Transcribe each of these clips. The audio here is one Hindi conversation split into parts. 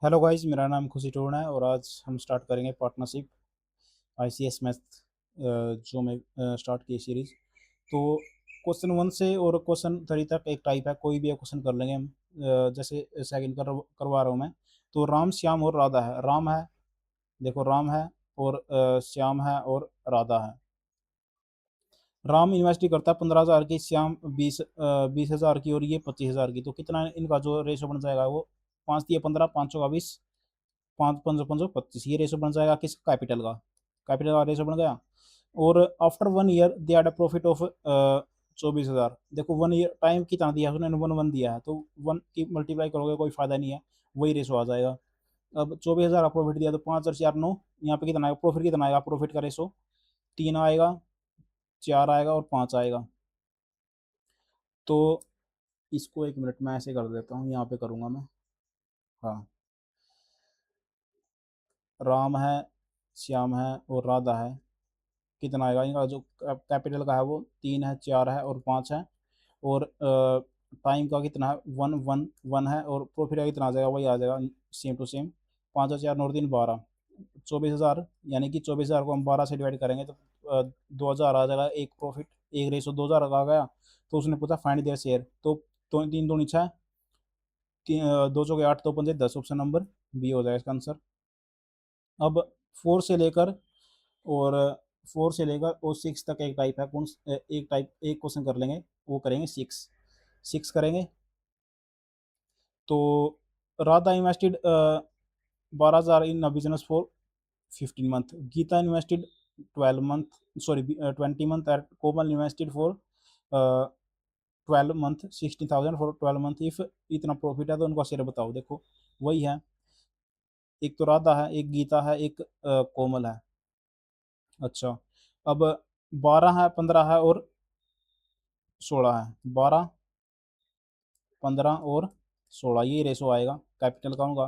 हेलो गाइस, मेरा नाम खुशी टोना है और आज हम स्टार्ट करेंगे पार्टनरशिप आईसीएस मैथ जो मैं स्टार्ट की सीरीज। तो क्वेश्चन वन से और क्वेश्चन थ्री तक एक टाइप है, कोई भी एक क्वेश्चन कर लेंगे हम। जैसे सेकंड करवा रहा हूँ मैं। तो राम, श्याम और राधा है। राम है, देखो राम है, और श्याम है और राधा है। राम इन्वेस्ट करता है 15,000 की, श्याम 20,000 की और ये 25,000 की। तो कितना इनका जो रेशो बन जाएगा वो 5 दिए 15, 5 का 20, 5 5 5 25, ये रेशो बन जाएगा किस कैपिटल का। कैपिटल का रेशो बन गया। और after 1 year they had a profit of 24,000। देखो 1 ईयर टाइम कितना दिया है उसने, 1 1 दिया है, तो 1 की मल्टीप्लाई करोगे कोई फायदा नहीं है, वही रेशो आ जाएगा। अब 24,000 का प्रॉफिट दिया तो 5 और 4 9, यहाँ पे कितना आएगा प्रॉफिट, कितना आएगा प्रॉफिट का रेशो 3 आएगा, 4 आएगा और 5 आएगा। तो इसको एक मिनट मैं ऐसे कर देता हूँ, यहाँ पे करूँगा मैं। हाँ, राम है, श्याम है और राधा है। कितना आएगा इनका जो कैपिटल का है वो 3 है, 4 है और 5 है। और टाइम का कितना है, 1 1 1 है। और प्रॉफिट का कितना आ जाएगा, वही आ जाएगा सेम टू सेम। 5 और 4 9 3 12, 24,000। यानी कि 24,000 को हम 12 से डिवाइड करेंगे तो 2,000 आ जाएगा एक प्रॉफिट। एक रेशो 2,000 का आ गया। तो उसने पूछा फाइंड देयर शेयर। तो 3 दूनी 6, 2 चौके 8, 2 पंजे 10, ऑप्शन नंबर बी हो जाएगा इसका आंसर। अब फोर से लेकर और 4 से लेकर और 6 तक एक टाइप है। एक क्वेश्चन कर लेंगे, वो करेंगे 6 करेंगे। तो Radha invested 12,000 in business for 15 month. Geeta invested 12 month, sorry 20 month. At Komal invested for 12 month 16,000 for 12 month. If इतना प्रॉफिट है तो उनका शेयर बताओ। देखो वही है, एक तो राधा है, एक गीता है, एक कोमल है। अच्छा, अब 12 है, 15 है और 16 है। 12 15 और 16, ये रेशो आएगा कैपिटल का उनका।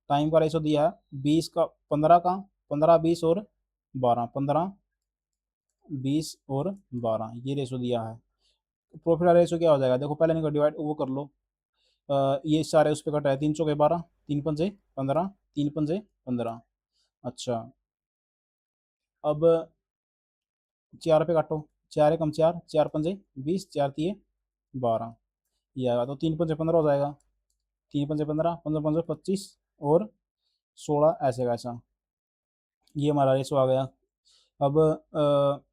टाइम का रेशो दिया है 20 का 15 का, 15 20 और 12, 15 20 और 12, ये रेशो दिया है। प्रॉफिट का रेशो क्या हो जाएगा, देखो पहले इनको डिवाइड वो कर लो। ये सारे उस पर कट रहा है, 3 चौके 12, 3 पंजे 15, 3 पंजे 15। अच्छा, अब 4 पे काटो, 4 एकम 4, 4 पंजे 20, 4 तिये 12, ये आएगा। तो 3 पंजे 15 हो जाएगा। 3 पंजे 15, 15 पंजे 25 और 16, ऐसे का ऐसा। ये हमारा रेशो आ गया। अब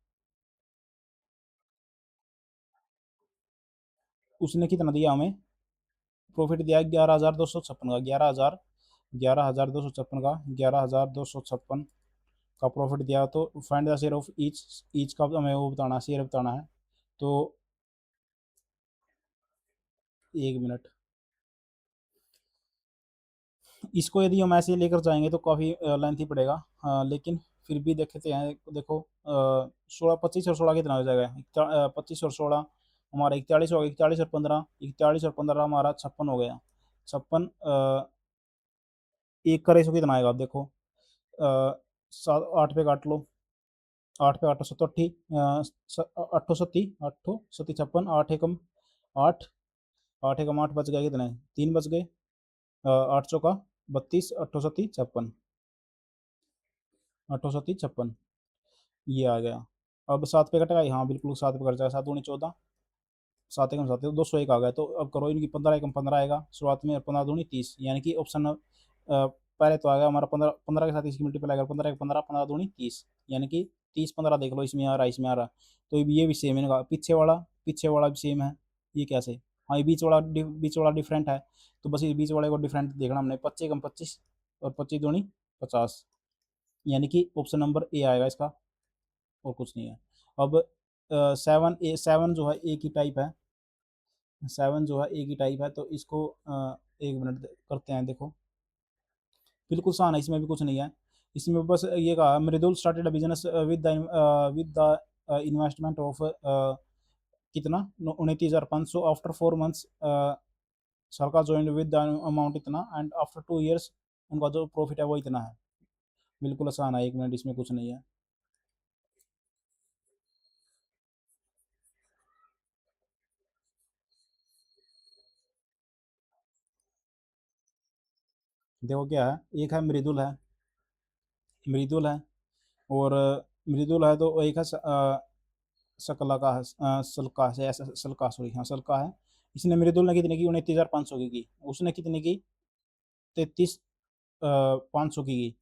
उसने कितना दिया हमें, प्रॉफिट दिया 11,256 का। 11,256 का, 11,256 का प्रॉफिट दिया। तो find the share of each. Each का हमें वो बताना, शेयर बताना है। तो 1 मिनट, इसको यदि हम ऐसे लेकर जाएंगे तो काफ़ी लेंथी पड़ेगा। लेकिन फिर भी देखते हैं। देखो 16 25 और 16 कितना हो जाएगा, 25 और 16 हमारा 41 हो गया। 41 और 15, 41 और 15 हमारा 56 हो गया। 56 एक का रेशो कितना आएगा आप देखो। 8 पे काट लो, 8 पे 8 सत्तो 8 8 सत्ती 56, 8 एकम 8, 8 एकम 8 बच गए कितने, 3 बच गए। 8 चौका 32, 8 सत्ती 56, 8 सत्ती 56, ये आ गया। अब 7 पे कटेगा, हाँ बिल्कुल 7 पे कट जाएगा। 7 दूनी 14, 7 एकम 7, 201 आ गया। तो अब करो इनकी, 15 एकम 15 आएगा शुरुआत में, और 15 दूनी 30, यानी कि ऑप्शन पहले तो आ गया हमारा 15। 15 के साथ इसकी मल्टीप्लाई कर, 15 एक 15, 15 दूनी 30, यानी कि 30 15 देख लो, इसमें आ रहा, इसमें आ रहा। तो ये भी सेम है इनका। पीछे वाला भी सेम है। ये कैसे, हाँ ये बीच वाला डिफरेंट है। तो बस ये बीच वाले को डिफरेंट देखना हमने। 25 एकम 25 और 25 दूनी 50, यानी कि ऑप्शन नंबर ए आएगा इसका, और कुछ नहीं है। अब 7 जो है एक ही टाइप है। 7 जो है एक ही टाइप है, तो इसको 1 मिनट करते हैं। देखो बिल्कुल आसान है, इसमें भी कुछ नहीं है। इसमें बस ये कहा, Mridul started a business with the investment of कितना 29,500। After 4 months Sarkar join with the amount इतना, एंड आफ्टर 2 ईयर्स उनका जो प्रॉफिट है वो इतना है। बिल्कुल आसान है, 1 मिनट, इसमें कुछ नहीं है। देखो क्या है, एक है मृदुल है, मृदुल है, और मृदुल है तो एक है सकला का है, सल्का से ऐसा, सल्का सॉरी, हाँ सल्का है। इसने मृदुल ने कितने की, 29,500 की, उसने कितने की, 33 500 की।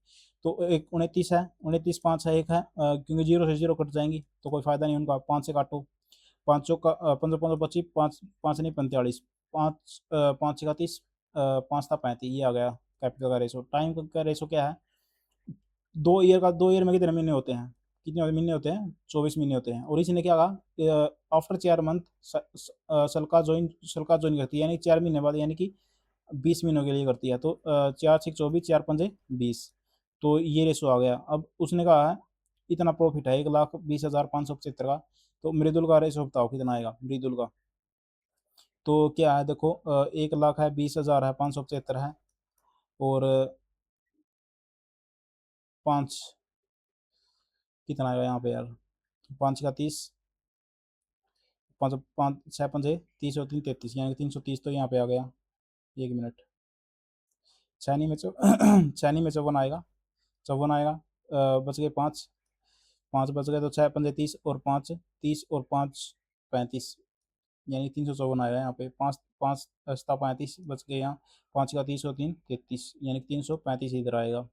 तो एक 29 है, 29 5 है, एक है क्योंकि जीरो से जीरो कट जाएंगी तो कोई फायदा नहीं उनका, 5 से काटो, 500 का 15 15 25, 5 5 नहीं 45, 5 5 का 30, 5 था 35, ये आ गया कैपिटल का रेशो। टाइम का रेशो क्या है, 2 ईयर का, 2 ईयर में कितने महीने होते हैं, कितने महीने होते हैं, 24 महीने होते हैं। और इसने क्या कहा, आफ्टर 4 मंथ सलका ज्वाइन करती है, यानी 4 महीने बाद, यानी कि 20 महीनों के लिए करती है। तो 4 6 24, 4 5 20, तो ये रेशो आ गया। अब उसने कहा है इतना प्रॉफिट है, 1,20,575 का, तो मृदुल का रेशो बताओ कितना आएगा मृदुल का। तो क्या है देखो, 1,20,575 है, और 5 कितना आएगा यहाँ पे यार, 5 का 30, 5 5 6 5 30 और 3 33, यानी 330, तो यहाँ पे आ गया। 1 मिनट, छैनी में छैनी में 54 आएगा, 54 आएगा, बच गए 5, 5 बच गए, तो 6 5 30 और 5 30 और 5 35, यानी 354 आएगा यहाँ पे। 5 5 सता 35 बच गए यहाँ, 5 का 30 और 3 33, यानी 335 इधर आएगा।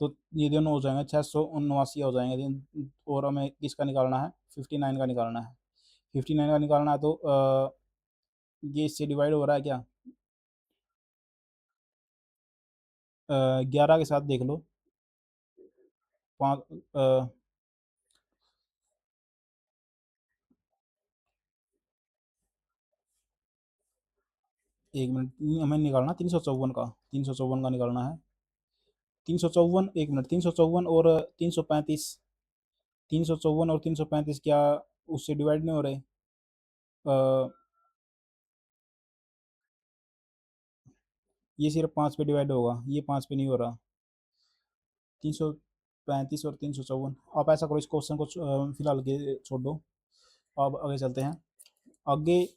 तो ये दोनों हो जाएंगे, 679 हो जाएंगे। और हमें किसका निकालना है, 59 का निकालना है। 59 का निकालना है, तो ये इससे डिवाइड हो रहा है क्या, 11 के साथ देख लो, 5 1 मिनट, हमें निकालना 354 का, 354 का निकालना है। 354, 1 मिनट, 354 और 335, 354 और 335 क्या उससे डिवाइड नहीं हो रहे, अ, ये सिर्फ 5 पे डिवाइड होगा, ये 5 पे नहीं हो रहा। 335 और 354, आप ऐसा करो, इस क्वेश्चन को फिलहाल के छोड़ दो, अब आगे चलते हैं। आगे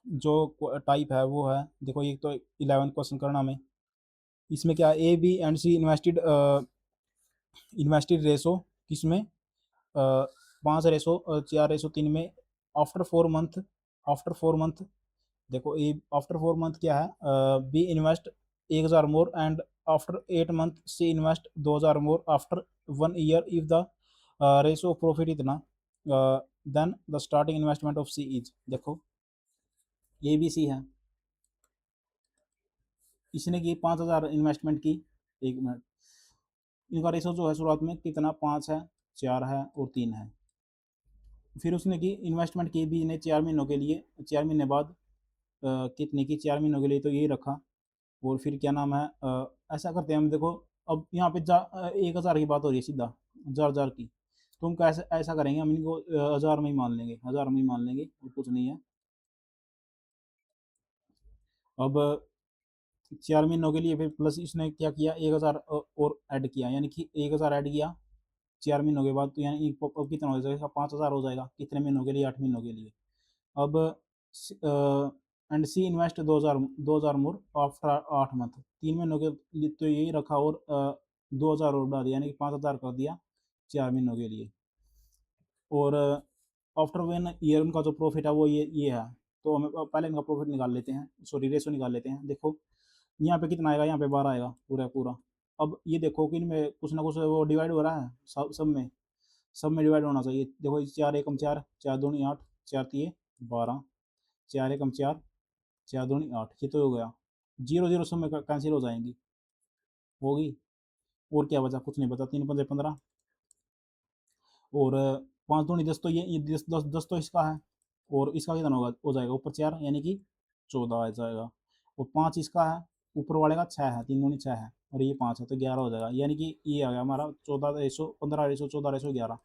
जो टाइप है वो है, देखो एक तो 11 क्वेश्चन करना हमें। इसमें क्या, A B and C invested, invested ratio किसमें, 5 रेशो 4 रेशो 3 में, आफ्टर 4 मंथ, आफ्टर 4 मंथ, देखो ए आफ्टर 4 मंथ क्या है, B invest 1,000 more, and after 8 month C invest 2,000 more, after 1 year if the ratio of profit इतना, then the starting investment of C is. देखो ए बी सी है, इसने की 5,000 इन्वेस्टमेंट की, 1 मिनट, इनका रेशो जो है शुरुआत में कितना, 5 है, 4 है और 3 है। फिर उसने की इन्वेस्टमेंट की भी ने 4 महीनों के लिए, 4 महीने बाद कितने की, 4 महीनों के लिए, तो यही रखा। और फिर क्या नाम है, ऐसा करते हैं हम, देखो अब यहाँ पे 1,000 की बात हो रही है सीधा, 1,000 की, तो हम कैसे ऐसा करेंगे, हम इनको 1,000 में ही मान लेंगे, 1,000 में ही मान लेंगे, और कुछ नहीं है। अब 4 महीनों के लिए फिर प्लस इसने क्या किया, 1,000 और ऐड किया, यानी कि 1,000 ऐड किया 4 महीनों के बाद, तो यानी अब कितना हो जाएगा, 5,000 हो जाएगा, कितने महीनों के लिए, 8 महीनों के लिए। अब and C invest 2,000 more after 8 month, 3 महीनों के लिए तो यही रखा, और 2,000 और डाल दिया, यानी कि 5,000 कर दिया 4 महीनों के लिए। और आफ्टर 1 ईयर उनका जो प्रॉफिट है वो ये है। तो हमें पहले इनका प्रॉफिट निकाल लेते हैं, सॉरी रेशो निकाल लेते हैं। देखो यहाँ पे कितना आएगा, यहाँ पे 12 आएगा पूरा पूरा। अब ये देखो कि इनमें कुछ ना कुछ वो डिवाइड हो रहा है, सब में डिवाइड होना चाहिए। देखो 4 एकम 4, 4 दूनी 8, 4 तिये 12, 4 एकम 4, 4 दूनी 8, ये तो हो गया। जीरो जीरो सब में कैंसिल हो जाएंगी, होगी। और क्या बचा, कुछ नहीं बचा, 3 पंजे 15, और 5 दूनी 10, तो ये 10 तो इसका है, और इसका कितना होगा, हो जाएगा ऊपर 4, यानी कि 14 आ जाएगा। और 5 इसका है, ऊपर वाले का 6 है, 3 दूनी 6 है, और ये 5 है, तो 11 हो जाएगा, यानी कि ये आ गया हमारा 14 रेशो 15 रेशो 14 रेशो 11।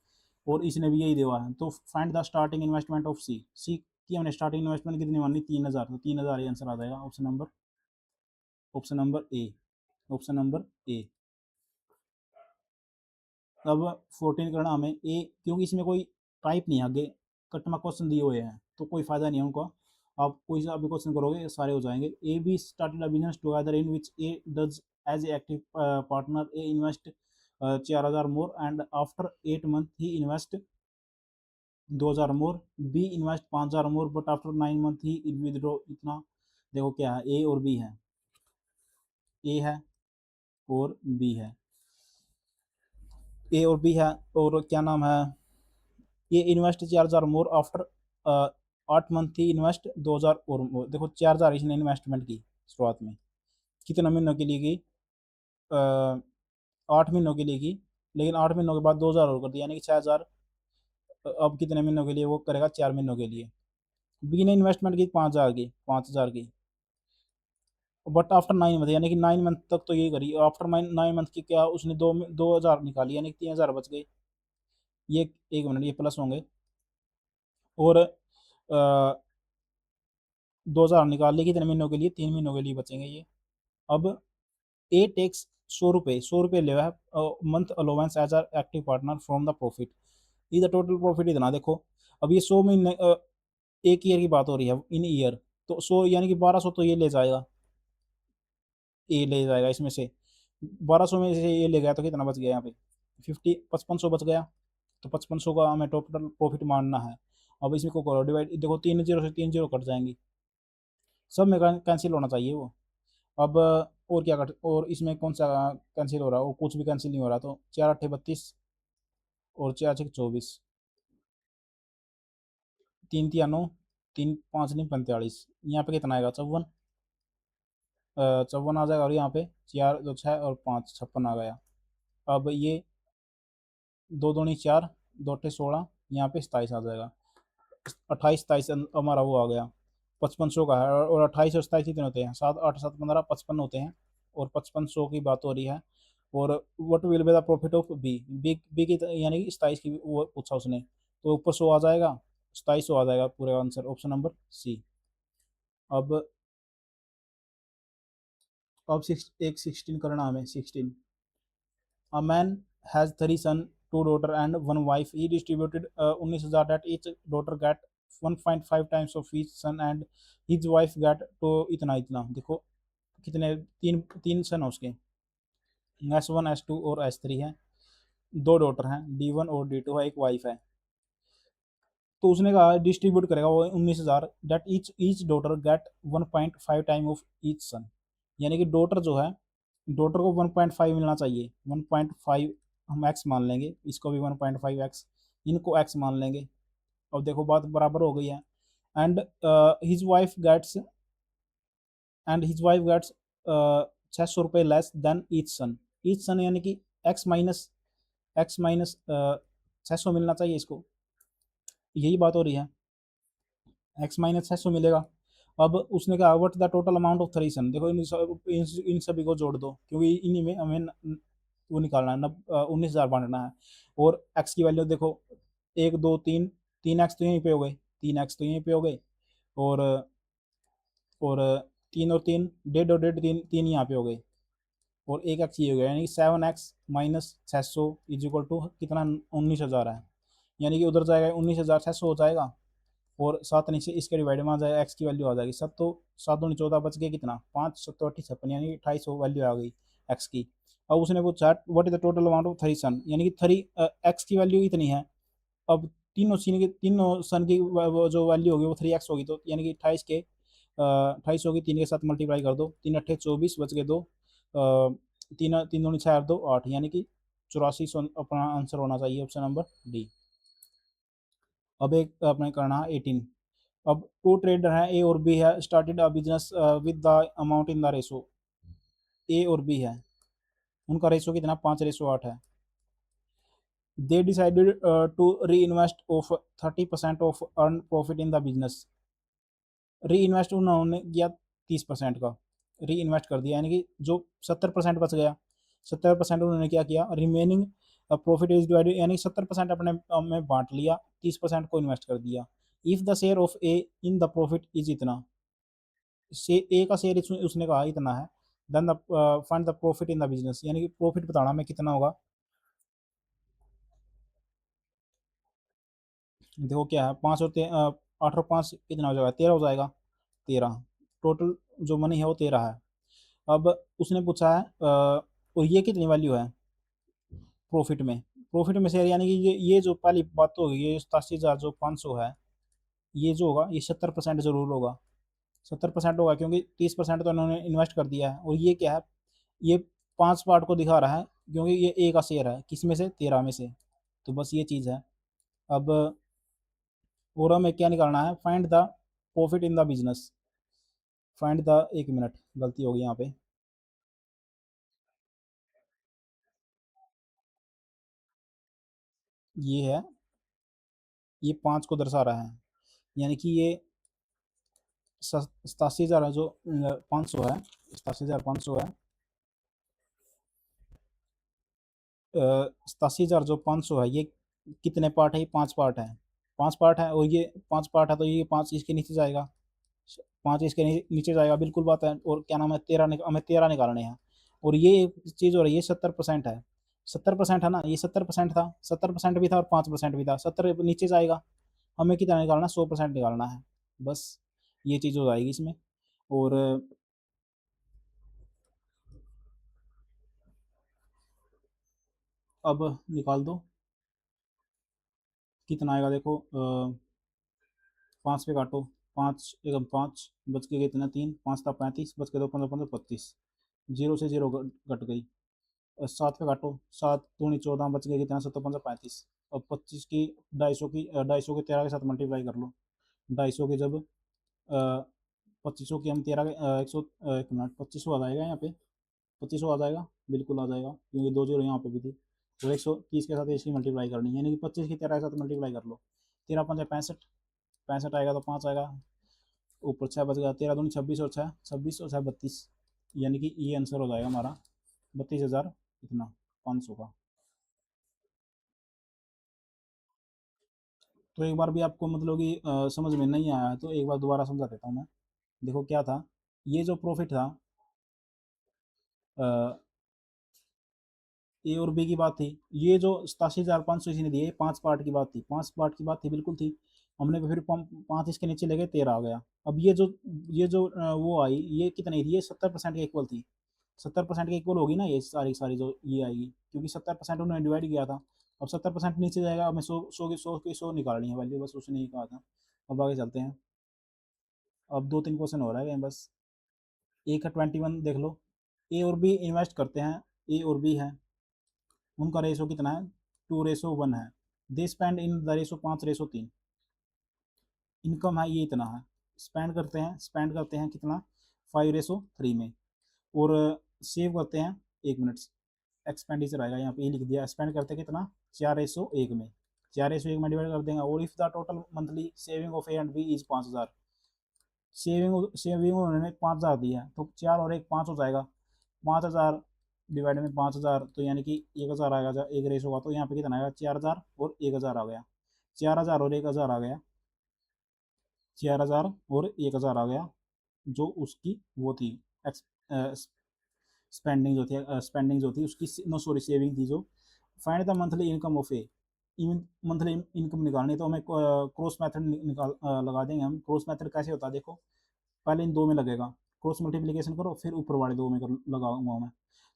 और इसने भी यही दिया है। तो find the starting investment of C, C की हमने स्टार्टिंग इन्वेस्टमेंट कितनी मानी, 3,000, तो 3,000 ये आंसर आ जाएगा, option number A, option number A. अब 14 करना हमें ए, क्योंकि इसमें कोई टाइप नहीं है आगे, कट में क्वेश्चन दिए हुए हैं, तो कोई फायदा नहीं है उनका। आप कोई सा अभी क्वेश्चन करोगे सारे हो जाएंगे। A B started a business together in which A does as a active partner, A invest 4,000 more and after 8 month he invest 2,000 more, B invest 5,000 more but after 9 month he withdraw इतना। देखो क्या है, ए और बी है, ए है और बी है, ए और बी है, और क्या नाम है, ये invest 4,000 more after 8 month he invest 2,000 और मोर। देखो 4,000 इसने इन्वेस्टमेंट की शुरुआत में, कितने महीनों के लिए की, 8 महीनों के लिए की, लेकिन 8 महीनों के बाद 2,000 और कर दिया, यानी कि 6,000। अब कितने महीनों के लिए वो करेगा, 4 महीनों के लिए। बी ने इन्वेस्टमेंट की 5,000 की, 5,000 की, बट आफ्टर 9 मंथ, यानी कि 9 मंथ तक तो यही करी, आफ्टर 9 मंथ की क्या उसने 2,000 निकाली, यानी कि 3,000 बच गए। ये 1 मिनट, ये प्लस होंगे, और 2,000 निकाल ली, कितने महीनों के लिए, 3 महीनों के लिए बचेंगे ये। अब ए टेक्स 100 रुपये, 100 रुपये ले है month allowance as our active partner from the profit, ये द टोटल प्रॉफिट इतना। देखो अब ये 100 महीने, एक ईयर की बात हो रही है, इन ईयर, तो 100 यानी कि 1,200 तो ये ले जाएगा, ए ले जाएगा इसमें से, 1,200 में से ये ले गया तो कितना बच गया यहाँ पे, 5500 बच गया। तो 5500 का हमें टोटल प्रॉफिट मानना है। अब इसमें को करो डिवाइड, देखो 3 जीरो से 3 जीरो कट जाएंगी, सब में कैंसिल होना चाहिए वो। अब और क्या कट, और इसमें कौन सा कैंसिल हो रहा है, वो कुछ भी कैंसिल नहीं हो रहा, तो 4 8 32 और 4 6 24, 3 3 9, 3 5 नहीं 45, यहाँ पे कितना आएगा, 54, 54 आ जाएगा, और यहाँ पे 4 2 6 और 5 56 आ गया। अब ये 2 दूनी 4, 2 8 16, यहाँ पे 27 आ जाएगा, 28 27 हमारा वो आ गया, 5500 का है, और 28 और 27 कितने होते हैं, 7 8 7 15 55 होते हैं, और 5500 की बात हो रही है। और what will be the profit of B, B की यानी कि 27 की वो पूछा उसने, तो ऊपर 100 आ जाएगा, 2700 आ जाएगा पूरा आंसर, ऑप्शन नंबर सी। अब एक 16 करना हमें, 16। A man has 3 sons, 2 daughters, and 1 wife. He distributed 19,000 that each daughter get 1.5 times of each son and his wife get तो इतना इतना। देखो कितने, तीन तीन सन है उसके, S1 S2 और S3 है, 2 डॉटर हैं, D1 और D2 है, एक वाइफ है। तो उसने कहा डिस्ट्रीब्यूट करेगा वो 19,000 that each each daughter get 1.5 time of each son, यानी कि डॉटर जो है, डॉटर को 1.5 मिलना चाहिए, 1.5 हम एक्स मान लेंगे, इसको भी 1.5 एक्स, इनको एक्स मान लेंगे। अब देखो बात बराबर हो गई है। And his wife gets and his wife gets 600 रुपये लेस देन ईच सन यानी कि एक्स माइनस 600 मिलना चाहिए इसको, यही बात हो रही है, X-600 मिलेगा। अब उसने कहा what the total amount of 3 सन, देखो इन सभी को जोड़ दो, क्योंकि इन्हीं में हमें वो निकालना है, 19,000 बांटना है। और एक्स की वैल्यू देखो, 1 2 3, 3 एक्स तो यहीं पे हो गए, 3 एक्स तो यहीं पे हो गए, और और 3 और 3 डेढ़ और डेढ़, तीन तीन यहाँ पे हो गए, और एक एक्स ये हो गया, यानी 7x-600 इज इक्वल टू कितना, 19,000 है, यानी कि उधर जाएगा 19,600 हो जाएगा, और 7 नीचे इसके डिवाइड में आ जाएगा, एक्स की वैल्यू आ जाएगी 7, तो 7 दूनी 14 बच गए कितना, 5 7 8 56, यानी 2800 वैल्यू आ गई एक्स की। अब उसने पूछा what is the total amount of 3 सन, यानी कि थ्री एक्स की वैल्यू इतनी है। अब तीनों सन की जो वैल्यू होगी वो 3x होगी, तो यानी कि 28 होगी, 3 के साथ मल्टीप्लाई कर दो, 3 8 24 बच गए 2, 3 3 दूनी 4 2 8, यानी कि 8400 अपना आंसर होना चाहिए, ऑप्शन नंबर डी। अब एक अपने करना है 18। अब 2 ट्रेडर हैं, ए और बी है, started a business with the amount in the ratio, A और बी है, उनका रेशो कितना, 5:8 है। They decided to reinvest of 30% of earn profit in the business, reinvest उन्होंने किया 30% का, री इन्वेस्ट कर दिया, यानी कि जो 70% बच गया, 70% उन्होंने क्या किया, रिमेनिंग प्रॉफिट इज डिवाइडेड, यानी 70% अपने में बांट लिया, 30% को इन्वेस्ट कर दिया। If the share of A in the profit is इतना, से ए का शेयर उसने कहा इतना है, then the find the profit in the business, यानी कि प्रॉफिट बताना में कितना होगा। देखो क्या है, 8 और 5 कितना हो जाएगा, 13 हो जाएगा, 13, टोटल जो मनी है वो 13 है। अब उसने पूछा है और ये कितनी वैल्यू है प्रॉफिट में। प्रॉफिट में से यानी कि ये जो पहली बात तो होगी, ये 87,000 जो 500 है, ये जो होगा ये 70% जरूर होगा। 70% होगा क्योंकि 30% तो इन्होंने इन्वेस्ट कर दिया है। और ये क्या है, ये 5 पार्ट को दिखा रहा है क्योंकि ये ए का शेयर है, किस में से, 13 में से। तो बस ये चीज़ है। अब और हमें क्या निकालना है, find the profit in the business. Find the, एक मिनट गलती हो गई यहाँ पे, ये है, ये 5 को दर्शा रहा है, यानी कि ये 87,000 जो 500 है, 87,500 है, 87,000 जो 500 है, ये कितने पार्ट है, ये 5 पार्ट है। 5 पार्ट है और ये 5 पार्ट है, तो ये 5 इसके नीचे जाएगा, 5 इसके नीचे जाएगा, बिल्कुल बात है। और क्या नाम है, 13 हमें 13 निकालने हैं। और ये चीज़ हो रही है 70% है, 70% है ना, ये 70% था, 70% भी था और 5% भी था, 70 नीचे जाएगा। हमें कितना निकालना है, 100% निकालना है। बस ये चीज़ हो जाएगी इसमें। और अब निकाल दो कितना आएगा, देखो 5 पे काटो, 5 एकम 5, बच के कितना, 3, 5 था 35, बच के 2, 15, 15, 25, जीरो से जीरो कट गई। 7 पे काटो, 7 दूनी 14, बच गया कितना, 7, 15, 35। अब 25 की 250 की 250 के 13 के साथ मल्टीप्लाई कर लो। 250 के जब 2500 की हम 13 के 100, एक मिनट, 2500 आ जाएगा यहाँ पे, 2500 आ जाएगा, बिल्कुल आ जाएगा क्योंकि 2 जीरो यहाँ पे भी थी। तो 130 के साथ इसकी मल्टीप्लाई करनी है, यानी कि 25 की 13 के साथ मल्टीप्लाई कर लो। 13 पंजे 65, 65 आएगा तो 5 आएगा, ऊपर 6 बच गया, 13 दूनी 26 और 6, 26 और 6 32, यानी कि ये आंसर हो जाएगा हमारा 32,000 इतना 500 का। तो एक बार भी आपको मतलब कि समझ में नहीं आया तो एक बार दोबारा समझा देता हूँ मैं। देखो क्या था, ये जो प्रॉफिट था, ए और बी की बात थी, ये जो 87,500 इसी ने दिए, 5 पार्ट की बात थी, 5 पार्ट की बात थी, बिल्कुल थी। हमने फिर 5 इसके नीचे लेके 13 आ गया। अब ये जो वो आई, ये कितनी थी, ये 70% के इक्वल थी। 70% के इक्वल होगी ना ये सारी सारी जो ये आएगी, क्योंकि 70% उन्होंने डिवाइड किया था। अब 70% नीचे जाएगा, हमें 100 की 100 निकालनी है वैल्यू, बस उसने ही कहा था। अब आगे चलते हैं। अब 2-3 क्वेश्चन हो रहा है बस। एक है 21, देख लो। ए और बी इन्वेस्ट करते हैं, ए और बी है, उनका रेशो कितना है, 2:1 है। They spend in the ratio 5:3। Income है ये इतना है, स्पेंड करते हैं कितना, 5:3 में। और सेव करते हैं, 1 मिनट, एक्सपेंडिचर आएगा यहाँ पे, ये लिख दिया, स्पेंड करते हैं कितना, 4:1 में, 4:1 में डिवाइड कर देंगे। और if the total monthly saving of A and B is 5,000, saving saving उन्होंने 5,000 दिया है, तो 4 और 1 5 हो जाएगा। 5,000 डिवाइड में 5,000, तो यानी कि 1,000 आएगा, एक रेस होगा, तो यहाँ पे कितना आएगा, 4,000 और 1,000 आ गया, 4,000 और 1,000 आ गया, 4,000 और 1,000 आ गया, जो उसकी वो थी, स्पेंडिंग जो थी, स्पेंडिंग जो थी उसकी, नो सॉरी, सेविंग थी जो। Find the monthly income of A, monthly income निकालनी है, तो हमें क्रॉस मेथड निकाल लगा देंगे हम। क्रॉस मेथड कैसे होता है, देखो, पहले इन दो में लगेगा, क्रॉस मल्टीप्लीकेशन करो, फिर ऊपर वाले दो में लगाऊंगा मैं।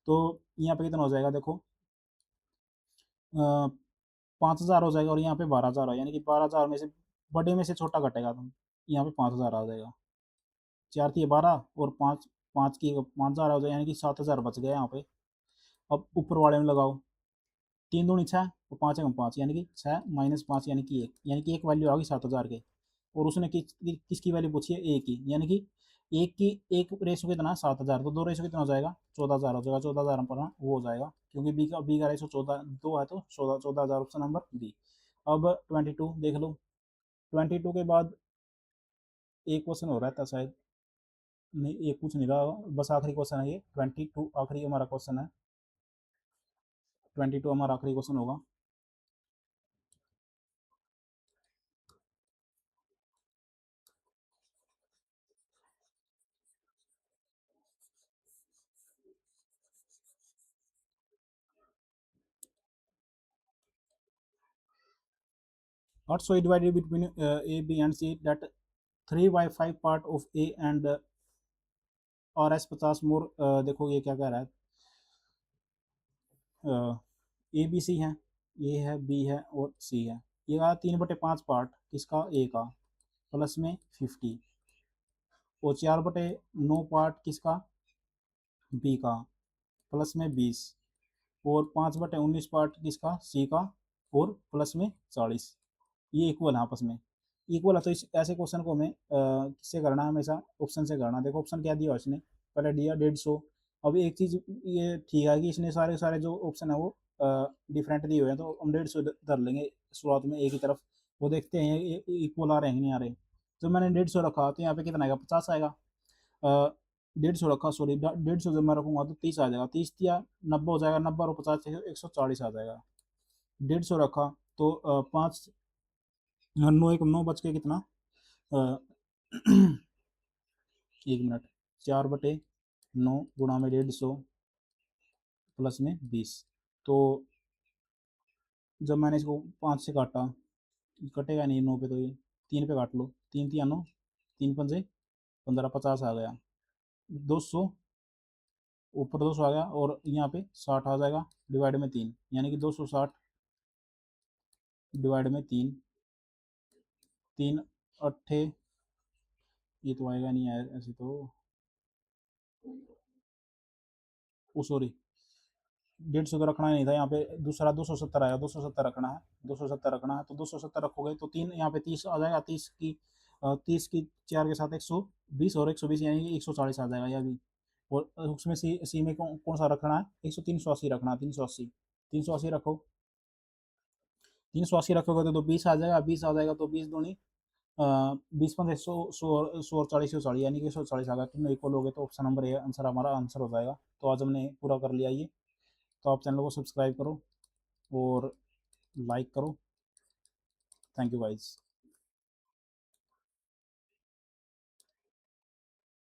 तो यहाँ पे कितना हो जाएगा, देखो 5,000 हो जाएगा, और यहाँ पे 12,000 है, यानी कि 12,000 में से बड़े में से छोटा कटेगा, तो यहाँ पे 5,000 आ जाएगा। 4 थी 12 और 5, 5 की 5,000 हो जाएगा, यानी कि 7,000 बच गया यहाँ पे। अब ऊपर वाले में लगाओ, 3 दूनी 6 और 5 एकम 5, यानी कि 6 - 5 यानी कि 1, यानी कि एक वैल्यू आ गई 7,000 के। और उसने किसकी वैल्यू पूछी है, ए की, यानी कि एक की, एक रेशो कितना है, 7,000, तो दो रेशो कितना हो जाएगा, 14,000 हो जाएगा। 14,000 पर वो हो जाएगा, क्योंकि बी का रेशो 14 2 है, तो 14,000 ऑप्शन नंबर बी। अब 22 देख लो। 22 के बाद एक क्वेश्चन हो रहा था शायद, नहीं ये कुछ नहीं रहा, बस आखिरी क्वेश्चन है ये, 22 आखिरी हमारा क्वेश्चन है, 22 हमारा आखिरी क्वेश्चन होगा। Not so divided between A, B and C that 3/5 part of A and R S 50 मोर। देखो ये क्या कह रहा है, ए बी सी है, ए है, बी है और सी है। ये कहा 3/5 पार्ट किसका, ए का, प्लस में 50, और 4/9 पार्ट किसका, बी का, प्लस में 20, और 5/19 पार्ट किसका, सी का, और प्लस में 40। ये इक्वल है आपस में, इक्वल है। तो इस ऐसे क्वेश्चन को हमें किससे करना है, हमेशा ऑप्शन से करना है। देखो ऑप्शन क्या दिया इसने, पहले दिया 150। अब एक चीज ये ठीक है कि इसने सारे सारे जो ऑप्शन है वो डिफरेंट दिए हुए हैं, तो हम 150 धर लेंगे शुरुआत में एक ही तरफ। वो देखते हैं ये इक्वल आ रहे हैं कि नहीं आ रहे। तो मैंने 150 रखा, तो यहाँ पे कितना आएगा, 50 आएगा। 150 रखा, सॉरी 150 जब मैं रखूंगा तो 30 आ जाएगा, 30 दिया 90 हो जाएगा, 90 और 50 140 आ जाएगा। 150 रखा तो 5 9 एक 9 बच के कितना, अ, 1 मिनट, 4/9 गुणा में 150 प्लस में 20। तो जब मैंने इसको 5 से काटा, कटेगा नहीं 9 पे, तो ये 3 पे काट लो, 3 3 9, 3 5 15, 50 आ गया। 200, ऊपर 200 आ गया, और यहाँ पे 60 आ जाएगा, डिवाइड में 3, यानी कि 260 डिवाइड में 3, 3 अट्ठे, ये तो आएगा नहीं यार ऐसे तो, ओ सॉरी 150 तो रखना ही नहीं था यहाँ पे, दूसरा 270 आया, 270 रखना है, 270 रखना है। तो 270 रखोगे तो तीन यहाँ पे 30 आ जाएगा, 30 की 4 के साथ 120, और 120 यानी कि 140 आ जाएगा ये भी। और उसमें सी में कौन सा रखना है, 380 रखना है, 380, 380 रखो। 380 रखोगे तो 20 आ जाएगा, 20 आ जाएगा तो 20 दूनी 20 15 100, 100 और 40, 140, यानी कि 140 आ गया। तीनों इक्वल हो गए, तो ऑप्शन नंबर ए आंसर हमारा आंसर हो जाएगा। तो आज हमने पूरा कर लिया ये। तो आप चैनल को सब्सक्राइब करो और लाइक करो। Thank you guys.